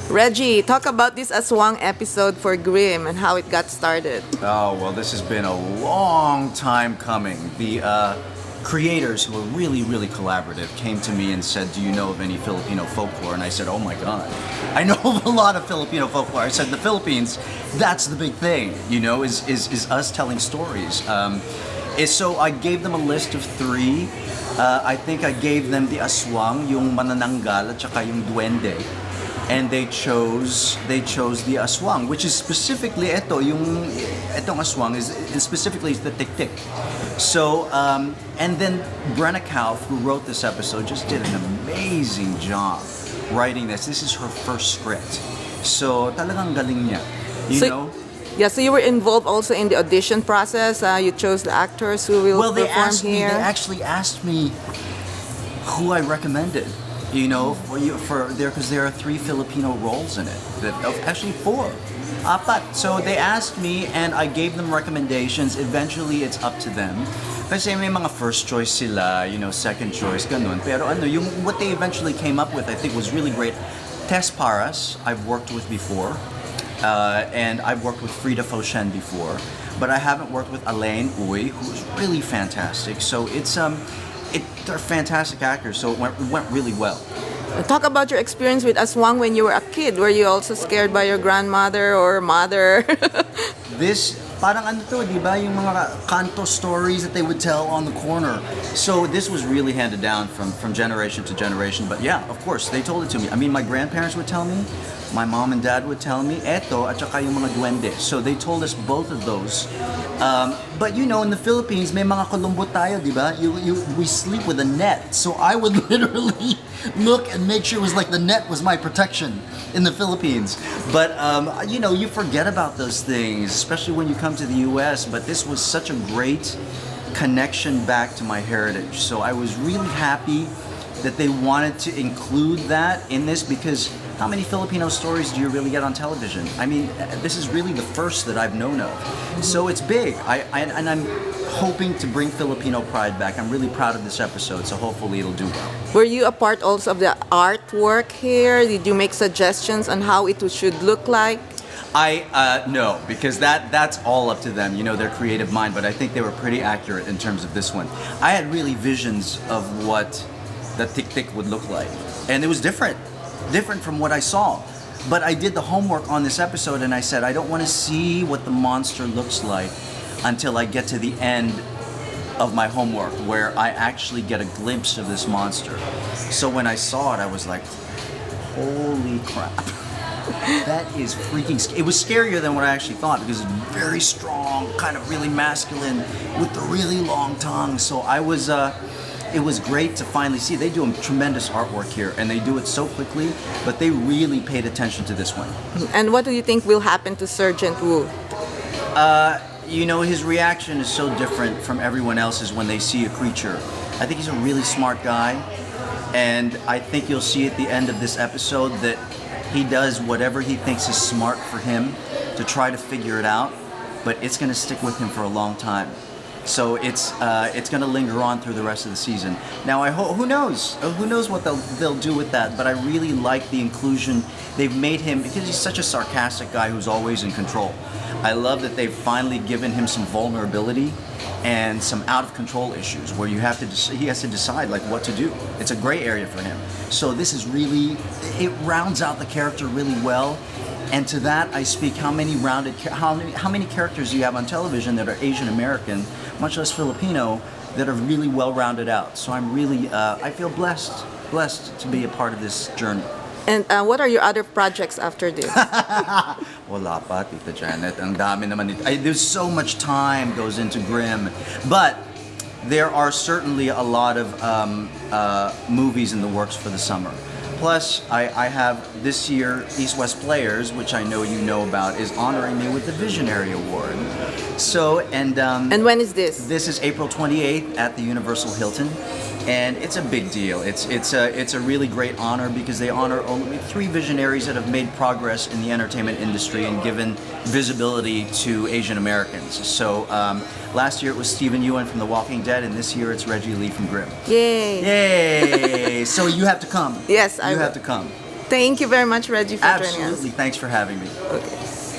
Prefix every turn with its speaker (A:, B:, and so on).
A: Reggie, talk about this Aswang episode for Grimm and how it got started.
B: Oh, well, this has been a long time coming. The creators, who are really, really collaborative, came to me and said, "Do you know of any Filipino folklore?" And I said, "Oh my God, I know of a lot of Filipino folklore." I said, "The Philippines, that's the big thing, is us telling stories." So I gave them a list of three. I think I gave them the Aswang, yung manananggal, at saka yung duende. And they chose the aswang, which is specifically etong aswang is specifically the tik-tik. So and then Brenna Kauf, who wrote this episode, just did an amazing job writing this. This is her first script, so talagang galing niya,
A: Yeah, so you were involved also in the audition process. You chose the actors who will
B: Well, they
A: perform
B: asked me.
A: here.
B: They actually asked me who I recommended. Because there are 3 Filipino roles in it. Actually 4. Apat. So they asked me and I gave them recommendations. Eventually, it's up to them. Kasi may mga first choice sila, second choice, ganun. Pero what they eventually came up with, I think, was really great. Tess Paras, I've worked with before. And I've worked with Frida Foshen before. But I haven't worked with Alain Uy, who is really fantastic. So they're fantastic actors, so it went really well.
A: Talk about your experience with Aswang when you were a kid. Were you also scared by your grandmother or mother?
B: This, parang di ba, yung mga kanto stories that they would tell on the corner. So this was really handed down from generation to generation. But yeah, of course, they told it to me. I mean, my grandparents would tell me, my mom and dad would tell me, eto, at saka yung mga duende. So they told us both of those. But in the Philippines, may mga kulumbo tayo, di ba? We sleep with a net. So I would literally look and make sure it was like the net was my protection in the Philippines. But, you forget about those things, especially when you come to the U.S. But this was such a great connection back to my heritage. So I was really happy that they wanted to include that in this, because how many Filipino stories do you really get on television? I mean, this is really the first that I've known of. So it's big. And I'm hoping to bring Filipino pride back. I'm really proud of this episode, so hopefully it'll do well.
A: Were you a part also of the artwork here? Did you make suggestions on how it should look like?
B: No, because that's all up to them, their creative mind, but I think they were pretty accurate in terms of this one. I had really visions of what the tik-tik would look like, and it was different from what I saw. But I did the homework on this episode and I said, I don't want to see what the monster looks like until I get to the end of my homework, where I actually get a glimpse of this monster. So when I saw it, I was like, holy crap. That is freaking scary. It was scarier than what I actually thought, because it's very strong, kind of really masculine, with the really long tongue. So it was great to finally see. They do a tremendous artwork here, and they do it so quickly, but they really paid attention to this one.
A: And what do you think will happen to Sergeant Wu?
B: His reaction is so different from everyone else's when they see a creature. I think he's a really smart guy, and I think you'll see at the end of this episode that he does whatever he thinks is smart for him to try to figure it out, but it's going to stick with him for a long time. So it's going to linger on through the rest of the season. Now, who knows? Who knows what they'll do with that? But I really like the inclusion they've made him, because he's such a sarcastic guy who's always in control. I love that they've finally given him some vulnerability and some out of control issues where he has to decide what to do. It's a gray area for him. So this is really, it rounds out the character really well. And to that I speak, how many characters do you have on television that are Asian American, much less Filipino, that are really well rounded out. So I'm really, I feel blessed to be a part of this journey.
A: And what are your other projects after this?
B: Wala pa, Tita Janet. Ang dami naman nito. There's so much time goes into Grimm. But there are certainly a lot of movies in the works for the summer. Plus, I have this year, East West Players, which I know you know about, is honoring me with the Visionary Award. So, and
A: when is this?
B: This is April 28th at the Universal Hilton. And it's a big deal. It's a really great honor, because they honor only 3 visionaries that have made progress in the entertainment industry and given visibility to Asian Americans. So last year it was Stephen Ewan from The Walking Dead, and this year it's Reggie Lee from Grimm.
A: Yay!
B: Yay! So you have to come.
A: Yes,
B: you have to come.
A: Thank you very much, Reggie, for joining us.
B: Absolutely. Thanks for having me.
A: Okay.